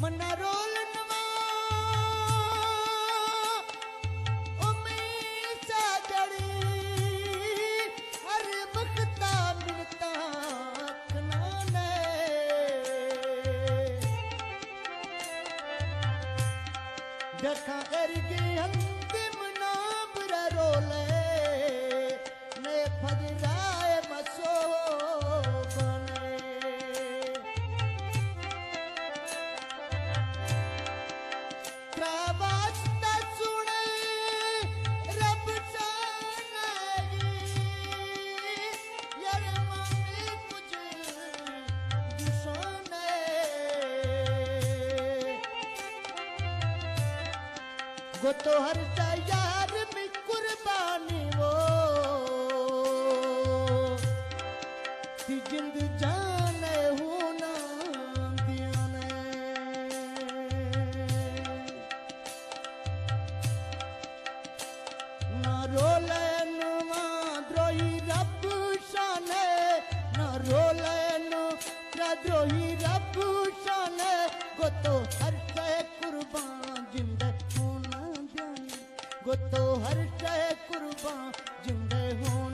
मना रोल नवा उम्मीद जड़ी हर वक्ता मिलता खनाने देखा करके अंतिम नाम रोले ने फजराए मसो बने त्रावास्ता सुने रब जानेगी यार माने कुछ दुश्मने वो तो हर यार में कुर्बानी वो ती जिंद जाने हूँ ना दियाने ना रोले नुआ द्रोही रब शाने ना रोले नु द्रोही रब शाने वो तो हर कुर्बान जिंद गो तो हर शय कुर्बान जिंदे हो